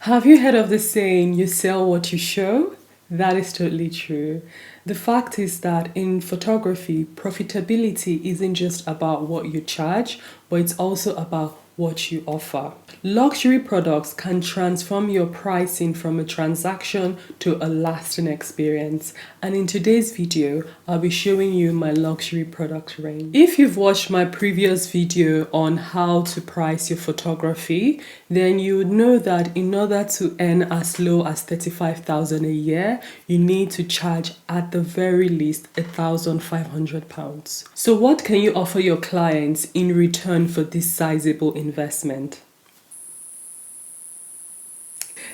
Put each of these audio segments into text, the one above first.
Have you heard of the saying, you sell what you show? That is totally true. The fact is that in photography, profitability isn't just about what you charge, but it's also about what you offer. Luxury products can transform your pricing from a transaction to a lasting experience. And in today's video, I'll be showing you my luxury product range. If you've watched my previous video on how to price your photography, then you would know that in order to earn as low as 35,000 a year, you need to charge at the very least £1,500. So what can you offer your clients in return for this sizable investment?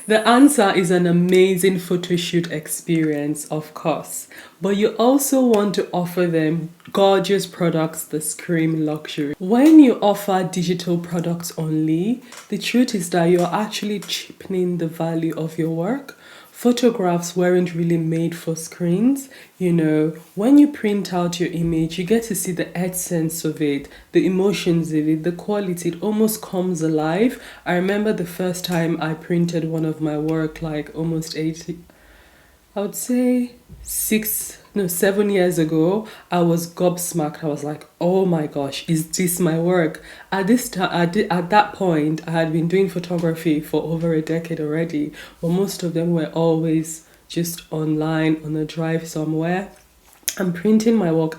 The answer is an amazing photo shoot experience, of course, but you also want to offer them gorgeous products that scream luxury. When you offer digital products only, the truth is that you're actually cheapening the value of your work. Photographs weren't really made for screens. When you print out your image, you get to see the essence of it, the emotions of it, the quality. It almost comes alive. I remember the first time I printed one of my work, like almost 80, I would say 7 years ago. I was gobsmacked. I was like, oh my gosh, is this my work? At that point, I had been doing photography for over a decade already, but most of them were always just online on a drive somewhere. I'm printing my work.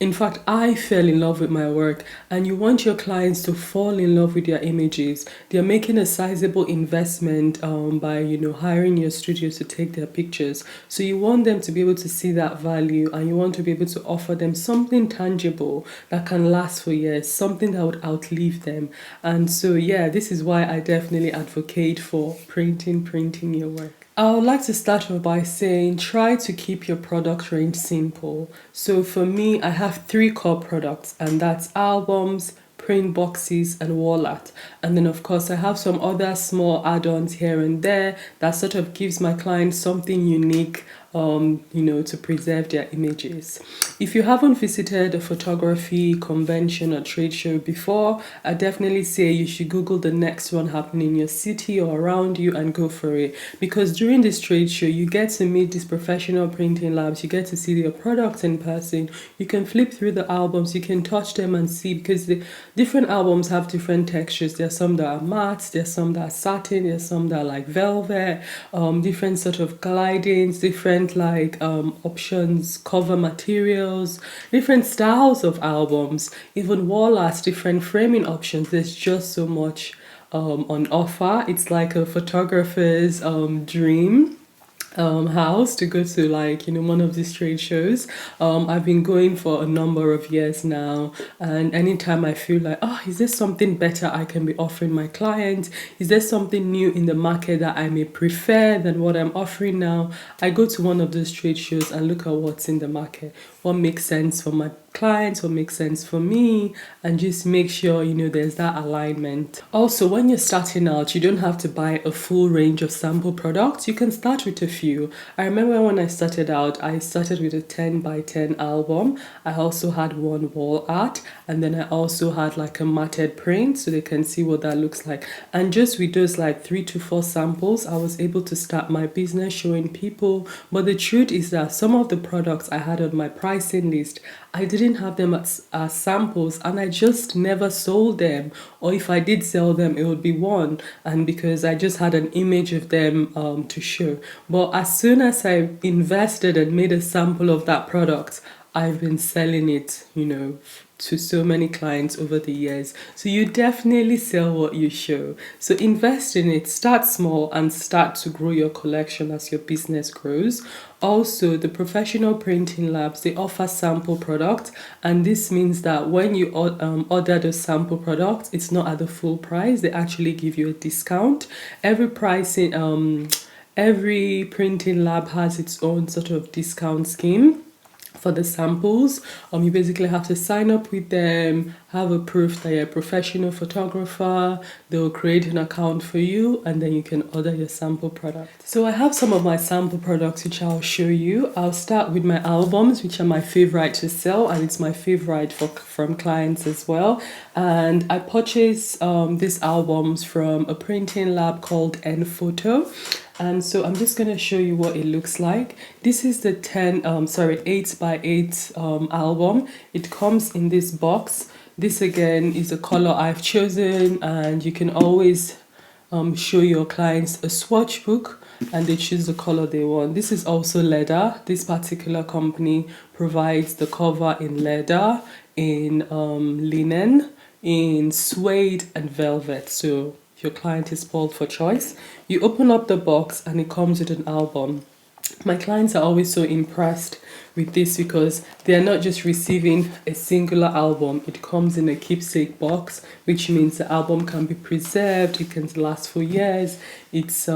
In fact, I fell in love with my work, and you want your clients to fall in love with your images. They're making a sizable investment by hiring your studio to take their pictures. So you want them to be able to see that value, and you want to be able to offer them something tangible that can last for years, something that would outlive them. And so this is why I definitely advocate for printing your work. I would like to start off by saying try to keep your product range simple. So for me, I have 3 core products, and that's albums, print boxes, and wall art. And then of course I have some other small add-ons here and there that sort of gives my clients something unique to preserve their images. If you haven't visited a photography convention or trade show before, I definitely say you should Google the next one happening in your city or around you and go for it. Because during this trade show, you get to meet these professional printing labs, you get to see their products in person, you can flip through the albums, you can touch them and see, because the different albums have different textures. There's some that are matte, there's some that are satin, there's some that are like velvet, different sort of glidings, different options, cover materials, different styles of albums, even wall art, different framing options. There's just so much on offer. It's like a photographer's dream house to go to one of these trade shows. I've been going for a number of years now, and anytime I feel like, is there something better I can be offering my clients? Is there something new in the market that I may prefer than what I'm offering now? I go to one of those trade shows and look at what's in the market, what makes sense for my clients, what makes sense for me, and just make sure there's that alignment. Also, when you're starting out, you don't have to buy a full range of sample products. You can start with a few. I remember when I started out, I started with a 10 by 10 album. I also had one wall art, and then I also had like a matted print so they can see what that looks like. And just with those 3 to 4 samples, I was able to start my business showing people. But the truth is that some of the products I had on my pricing list, I didn't have them as samples, and I just never sold them, or if I did sell them, it would be one, and because I just had an image of them to show. But as soon as I invested and made a sample of that product, I've been selling it, to so many clients over the years. So you definitely sell what you show. So invest in it, start small, and start to grow your collection as your business grows. Also, the professional printing labs, they offer sample products, and this means that when you order the sample products, it's not at the full price. They actually give you a discount. Every printing lab has its own sort of discount scheme. for the samples. You basically have to sign up with them, have a proof that you're a professional photographer. They'll create an account for you, and then you can order your sample product. So I have some of my sample products which I'll show you. I'll start with my albums, which are my favorite to sell, and it's my favorite from clients as well. And I purchased these albums from a printing lab called Photo. And so I'm just going to show you what it looks like. This is the 8 by 8 album. It comes in this box. This again is a color I've chosen, and you can always show your clients a swatch book and they choose the color they want. This is also leather. This particular company provides the cover in leather, in linen, in suede and velvet. So your client is spoiled for choice. You open up the box and it comes with an album. My clients are always so impressed with this because they are not just receiving a singular album. It comes in a keepsake box, which means the album can be preserved, it can last for years. It's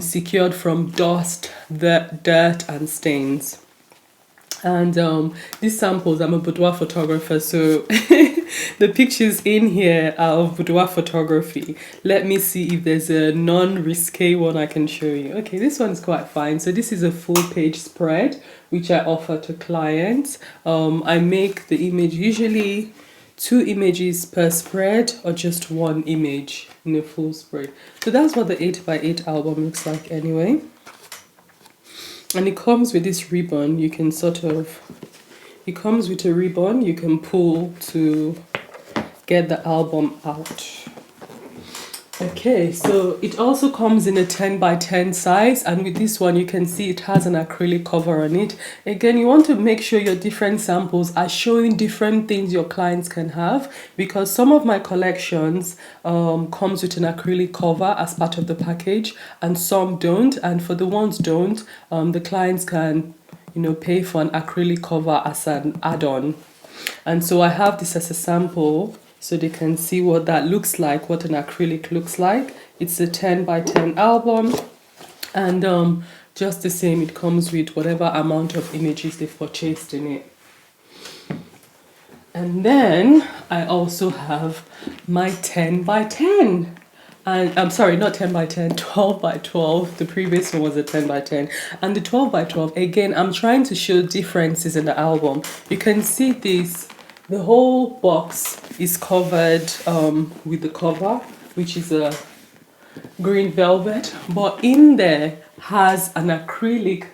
secured from dust, dirt and stains. And these samples, I'm a boudoir photographer, so the pictures in here are of boudoir photography. Let me see if there's a non-risque one I can show you. Okay, this one's quite fine. So this is a full page spread which I offer to clients. I make the image usually 2 images per spread or just 1 image in a full spread. So that's what the 8 by 8 album looks like anyway. And it comes with this ribbon. You can it comes with a ribbon you can pull to get the album out. Okay, so it also comes in a 10 by 10 size, and with this one you can see it has an acrylic cover on it. Again, you want to make sure your different samples are showing different things your clients can have, because some of my collections comes with an acrylic cover as part of the package and some don't, and for the ones don't, the clients can pay for an acrylic cover as an add-on. And so I have this as a sample so they can see what that looks like, what an acrylic looks like. It's a 10 by 10 album, and just the same, it comes with whatever amount of images they've purchased in it. And then I also have my 10 by 10. And I'm sorry, not 10 by 10, 12 by 12. The previous one was a 10 by 10. And the 12 by 12, again, I'm trying to show differences in the album. You can see this. The whole box is covered with the cover, which is a green velvet, but in there has an acrylic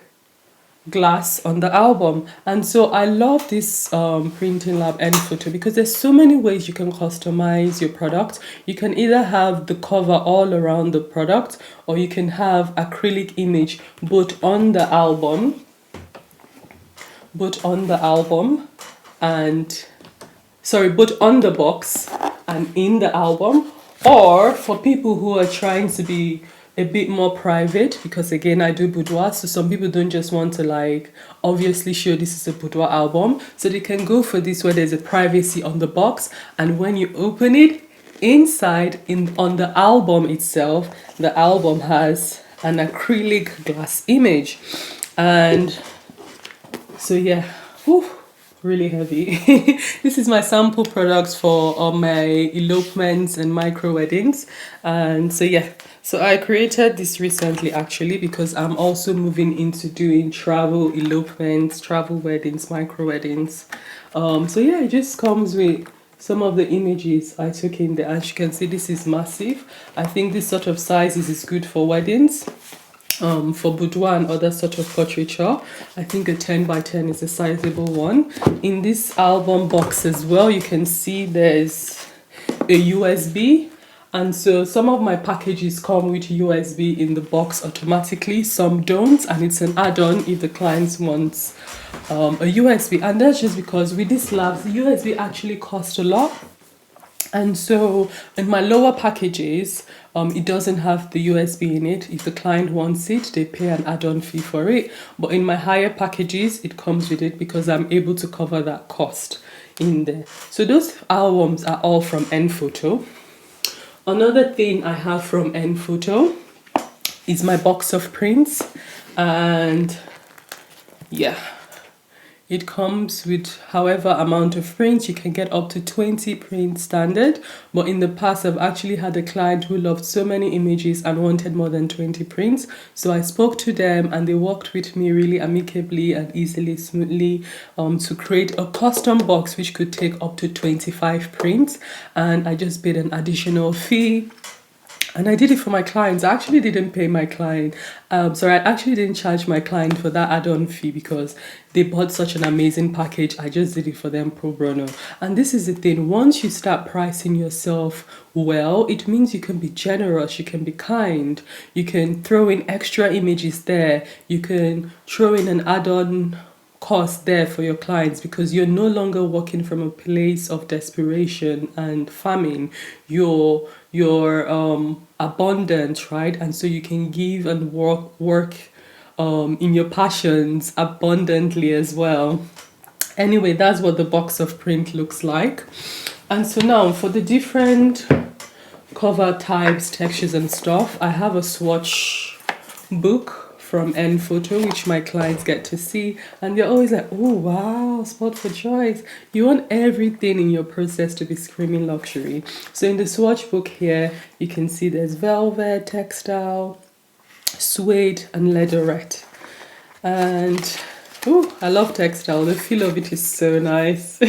glass on the album. And so I love this printing lab Photo because there's so many ways you can customize your product. You can either have the cover all around the product, or you can have acrylic image both on the album and both on the box and in the album. Or for people who are trying to be a bit more private, because again I do boudoir, so some people don't just want to obviously show this is a boudoir album, so they can go for this where there's a privacy on the box, and when you open it, inside on the album itself, the album has an acrylic glass image. And so yeah, whew, really heavy. This is my sample products for my elopements and micro weddings. And so yeah, so I created this recently actually because I'm also moving into doing travel elopements, travel weddings, micro weddings. So yeah, it just comes with some of the images I took in there. As you can see, this is massive. I think this sort of sizes is good for weddings. For boudoir and other sort of portraiture, I think a 10 by 10 is a sizable one. In this album box as well, you can see there's a USB, and so some of my packages come with USB in the box automatically, some don't, and it's an add-on if the client wants a USB. And that's just because with these labs, the USB actually costs a lot. And so in my lower packages, it doesn't have the USB in it. If the client wants it, they pay an add-on fee for it. But in my higher packages, it comes with it because I'm able to cover that cost in there. So those albums are all from Photo. Another thing I have from Photo is my box of prints. And yeah, It comes with however amount of prints. You can get up to 20 prints standard, but in the past I've actually had a client who loved so many images and wanted more than 20 prints. So I spoke to them and they worked with me really amicably and easily, smoothly to create a custom box which could take up to 25 prints, and I just paid an additional fee. And I did it for my clients. I actually didn't pay my client. Sorry, I actually didn't charge my client for that add-on fee because they bought such an amazing package. I just did it for them pro bono. And this is the thing. Once you start pricing yourself well, it means you can be generous. You can be kind. You can throw in extra images there. You can throw in an add-on cost there for your clients because you're no longer working from a place of desperation and famine. You're abundant, right? And so you can give and work in your passions abundantly as well. Anyway, that's what the box of print looks like. And so now for the different cover types, textures and stuff, I have a swatch book from N Photo, which my clients get to see, and they're always like, oh wow, spot for choice. You want everything in your process to be screaming luxury. So in the swatch book here, you can see there's velvet, textile, suede and leatherette. And I love textile. The feel of it is so nice.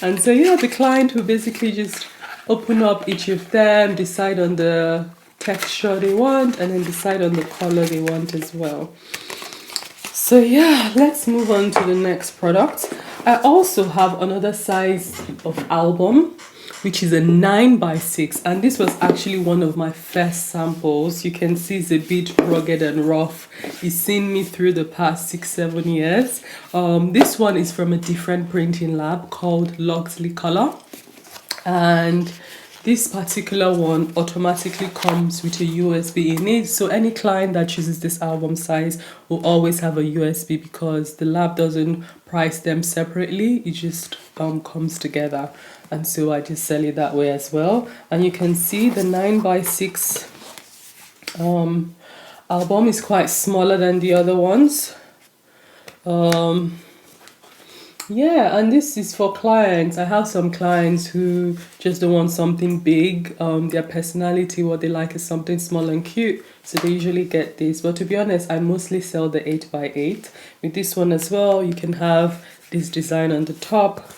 And so yeah, the client will basically just open up each of them, decide on the texture they want, and then decide on the color they want as well. So yeah, let's move on to the next product. I also have another size of album, which is a 9x6, and this was actually one of my first samples. You can see it's a bit rugged and rough. It's seen me through the past 6-7 years. This one is from a different printing lab called Loxley Color, and this particular one automatically comes with a USB in it. So any client that chooses this album size will always have a USB because the lab doesn't price them separately. It just comes together. And so I just sell it that way as well. And you can see the 9x6 album is quite smaller than the other ones. Yeah, and this is for clients. I have some clients who just don't want something big. Their personality, what they like is something small and cute. So they usually get this. But to be honest, I mostly sell the 8x8. With this one as well, you can have this design on the top.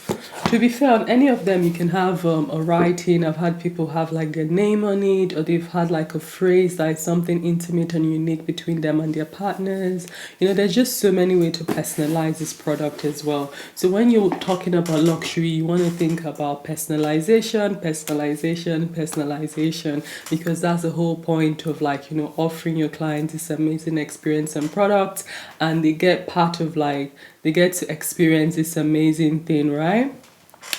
To be fair, on any of them, you can have a writing. I've had people have like their name on it, or they've had like a phrase that is something intimate and unique between them and their partners. You know, there's just so many ways to personalize this product as well. So when you're talking about luxury, you want to think about personalization, because that's the whole point of like, you know, offering your clients this amazing experience and product, and they get part of like, they get to experience this amazing thing, right?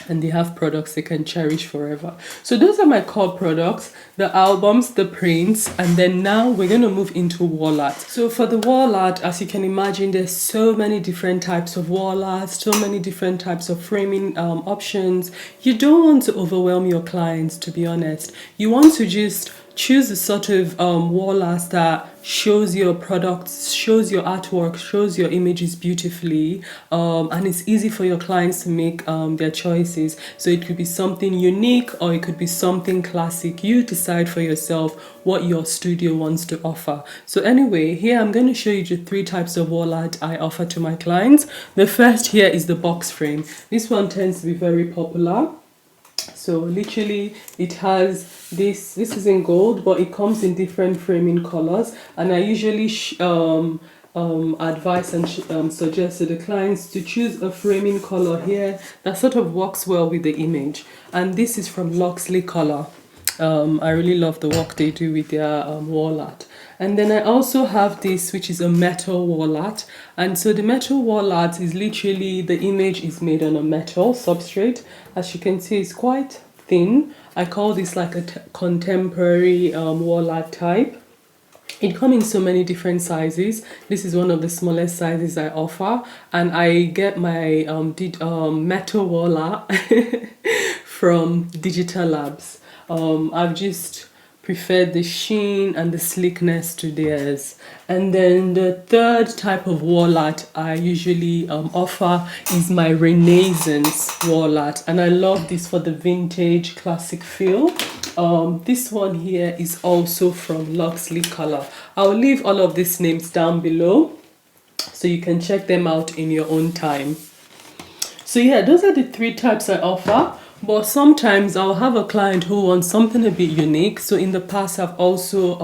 And they have products they can cherish forever. So those are my core products, the albums, the prints, and then now we're going to move into wall art. So for the wall art, as you can imagine, there's so many different types of wall art, so many different types of framing options. You don't want to overwhelm your clients, to be honest. You want to just choose a sort of wall art that shows your products, shows your artwork, shows your images beautifully, and it's easy for your clients to make their choices. So it could be something unique or it could be something classic. You decide for yourself what your studio wants to offer. So anyway, here I'm going to show you the 3 types of wall art I offer to my clients. The first here is the box frame. This one tends to be very popular. So literally it has this is in gold, but it comes in different framing colors, and I usually advise and suggest to the clients to choose a framing color here that sort of works well with the image. And this is from Loxley Color. I really love the work they do with their wall art. And then I also have this, which is a metal wall art. And so the metal wall art is literally, the image is made on a metal substrate. As you can see, it's quite thin. I call this like a contemporary wall art type. It comes in so many different sizes. This is one of the smallest sizes I offer. And I get my metal wall art from Digital Labs. I've just prefer the sheen and the sleekness to theirs. And then the third type of wall art I usually offer is my Renaissance wall art, and I love this for the vintage classic feel. This one here is also from Luxley Color. I'll leave all of these names down below so you can check them out in your own time. So yeah, those are the three types I offer. But sometimes I'll have a client who wants something a bit unique. So in the past, I've also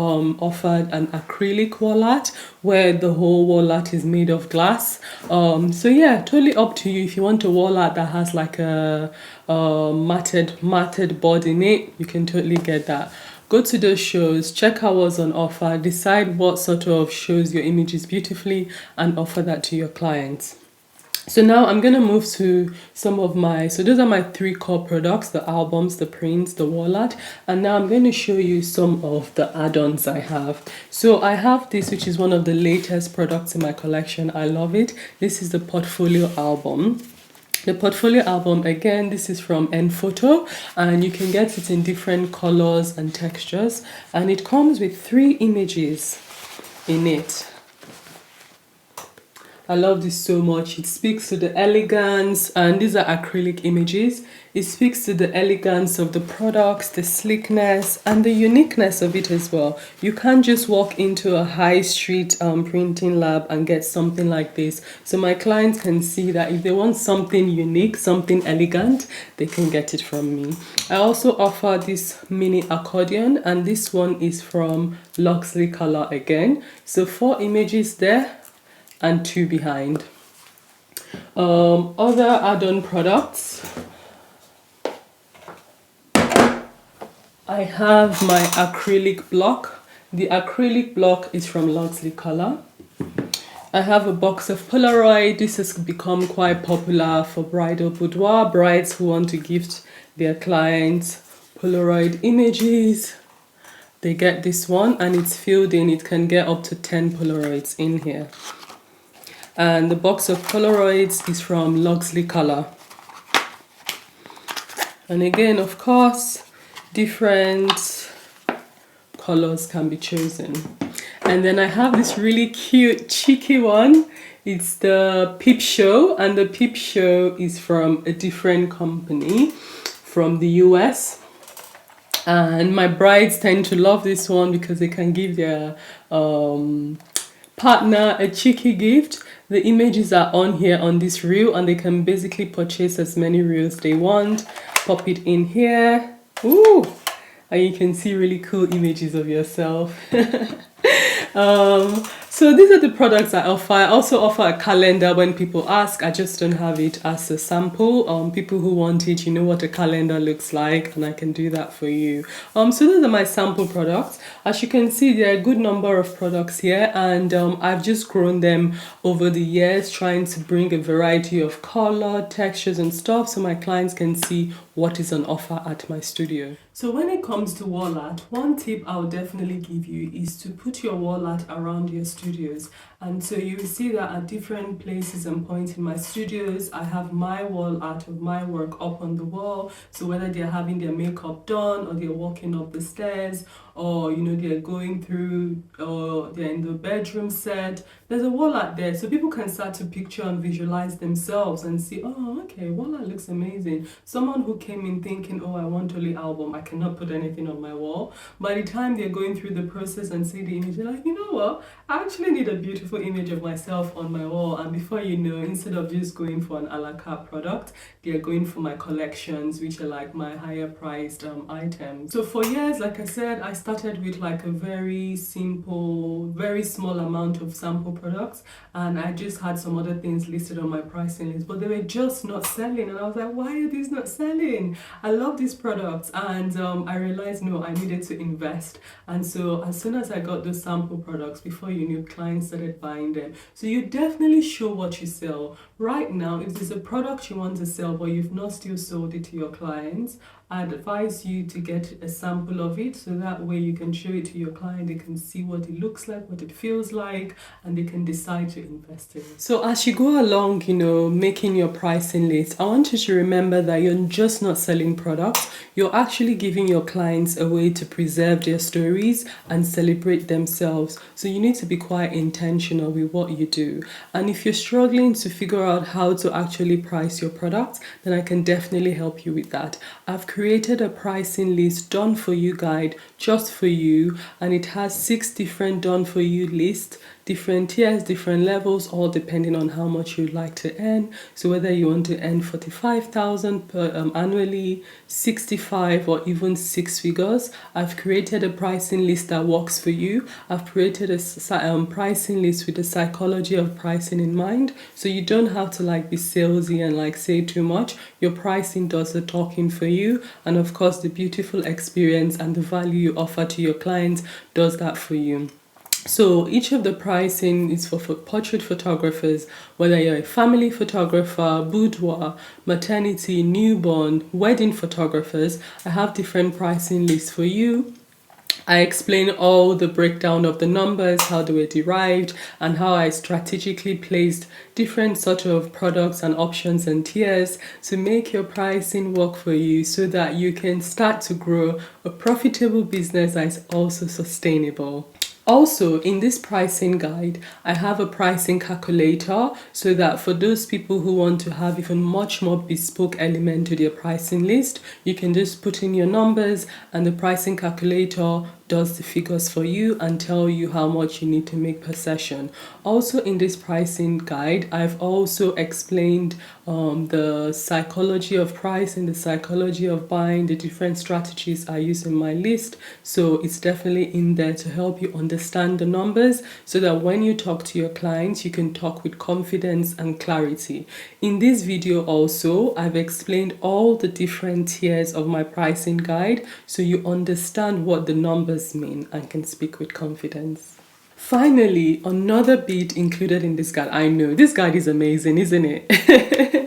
offered an acrylic wall art where the whole wall art is made of glass. So yeah, totally up to you. If you want a wall art that has like a matted board in it, you can totally get that. Go to those shows, check out what's on offer, decide what sort of shows your images beautifully, and offer that to your clients. So now I'm going to move to some of so those are my three core products, the albums, the prints, the wall art. And now I'm going to show you some of the add-ons I have. So I have this, which is one of the latest products in my collection. I love it. This is the portfolio album. The portfolio album, again, this is from Photo, and you can get it in different colors and textures. And it comes with 3 images in it. I love this so much. It speaks to the elegance, and these are acrylic images. It speaks to the elegance of the products, the sleekness, and the uniqueness of it as well. You can't just walk into a high street printing lab and get something like this. So my clients can see that if they want something unique, something elegant, they can get it from me. I also offer this mini accordion, and this one is from Luxley Color again. So 4 images there and 2 behind. Other add-on products, I have my acrylic block. The acrylic block is from Luxley Color. I have a box of Polaroid. This has become quite popular for bridal boudoir, brides who want to gift their clients Polaroid images. They get this one, and it's filled in. It can get up to 10 Polaroids in here. And the box of Polaroids is from Luxley Color. And again, of course, different colors can be chosen. And then I have this really cute, cheeky one. It's the Peep Show, and the Peep Show is from a different company from the US. And my brides tend to love this one because they can give their partner a cheeky gift. The images are on here on this reel, and they can basically purchase as many reels they want. Pop it in here. Ooh! And you can see really cool images of yourself. So these are the products I offer. I also offer a calendar when people ask. I just don't have it as a sample. People who want it, you know what a calendar looks like, and I can do that for you. So those are my sample products. As you can see, there are a good number of products here, and I've just grown them over the years, trying to bring a variety of color, textures, and stuff so my clients can see what is on offer at my studio. So when it comes to wall art, one tip I'll definitely give you is to put your wall art around your studios. And so you will see that at different places and points in my studios, I have my wall art of my work up on the wall. So whether they're having their makeup done, or they're walking up the stairs, or they're going through, or they're in the bedroom set, there's a wall art there, so people can start to picture and visualize themselves and see, oh, okay, wall art looks amazing. Someone who came in thinking, oh, I want only album, I cannot put anything on my wall. By the time they're going through the process and see the image, they're like, you know what, I actually need a beautiful image of myself on my wall. And before you know, instead of just going for an a la carte product, they're going for my collections, which are like my higher priced items. So for years, like I said, I started with like a very simple, very small amount of sample products, and I just had some other things listed on my pricing list, but they were just not selling. And I was like, why are these not selling? I love these products. And I realized, no, I needed to invest. And so as soon as I got those sample products, before you knew, clients started buying them. So you definitely show what you sell. Right now, if there's a product you want to sell but you've not still sold it to your clients, I advise you to get a sample of it so that way you can show it to your client, they can see what it looks like, what it feels like, and they can decide to invest in it. So as you go along, making your pricing list, I want you to remember that you're just not selling products, you're actually giving your clients a way to preserve their stories and celebrate themselves. So you need to be quite intentional with what you do. And if you're struggling to figure out how to actually price your products, then I can definitely help you with that. I've created a pricing list done for you guide just for you, and it has 6 different done for you lists, different tiers, different levels, all depending on how much you'd like to earn. So whether you want to earn 45,000 per annually, 65, or even 6 figures, I've created a pricing list that works for you. I've created a pricing list with the psychology of pricing in mind, so you don't have to be salesy and say too much. Your pricing does the talking for you, and of course the beautiful experience and the value you offer to your clients does that for you. So each of the pricing is for portrait photographers, whether you're a family photographer, boudoir, maternity, newborn, wedding photographers. I have different pricing lists for you. I explain all the breakdown of the numbers, how they were derived, and how I strategically placed different sort of products and options and tiers to make your pricing work for you so that you can start to grow a profitable business that is also sustainable. Also, in this pricing guide, I have a pricing calculator so that for those people who want to have even much more bespoke element to their pricing list, you can just put in your numbers and the pricing calculator does the figures for you and tell you how much you need to make per session. Also in this pricing guide, I've also explained the psychology of pricing, the psychology of buying, the different strategies I use in my list. So it's definitely in there to help you understand the numbers so that when you talk to your clients, you can talk with confidence and clarity. In this video also, I've explained all the different tiers of my pricing guide so you understand what the numbers mean and can speak with confidence. Finally, another bit included in this guide. I know this guide is amazing, isn't it?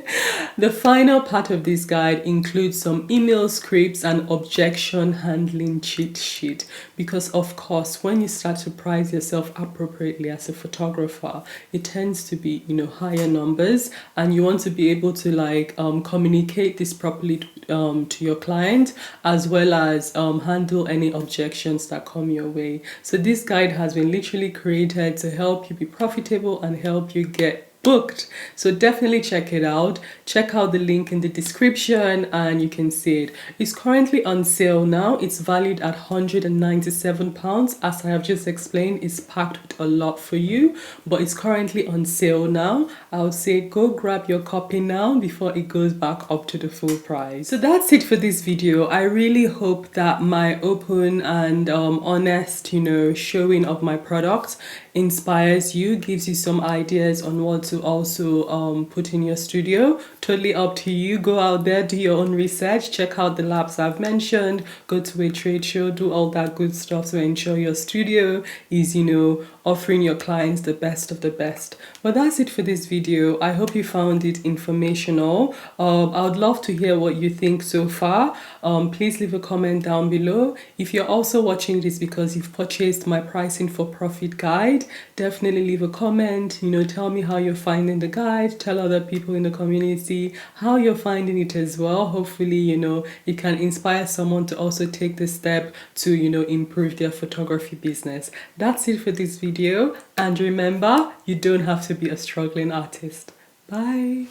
The final part of this guide includes some email scripts and objection handling cheat sheet, because of course when you start to price yourself appropriately as a photographer, it tends to be higher numbers, and you want to be able to communicate this properly to your client, as well as handle any objections that come your way. So this guide has been literally created to help you be profitable and help you get booked. So definitely check it out. Check out the link in the description and you can see it. It's currently on sale now. It's valued at £197. As I have just explained, it's packed with a lot for you, but it's currently on sale now. I would say go grab your copy now before it goes back up to the full price. So that's it for this video. I really hope that my open and honest showing of my products inspires you, gives you some ideas on what to also put in your studio. Totally up to you. Go out there, do your own research, check out the labs I've mentioned, go to a trade show, do all that good stuff to ensure your studio is offering your clients the best of the best. But that's it for this video. I hope you found it informational. I would love to hear what you think so far. Please leave a comment down below. If you're also watching this because you've purchased my pricing for profit guide, definitely leave a comment. Tell me how you're finding the guide. Tell other people in the community how you're finding it as well. Hopefully it can inspire someone to also take the step to improve their photography business. That's it for this video, and remember, you don't have to be a struggling artist. Bye.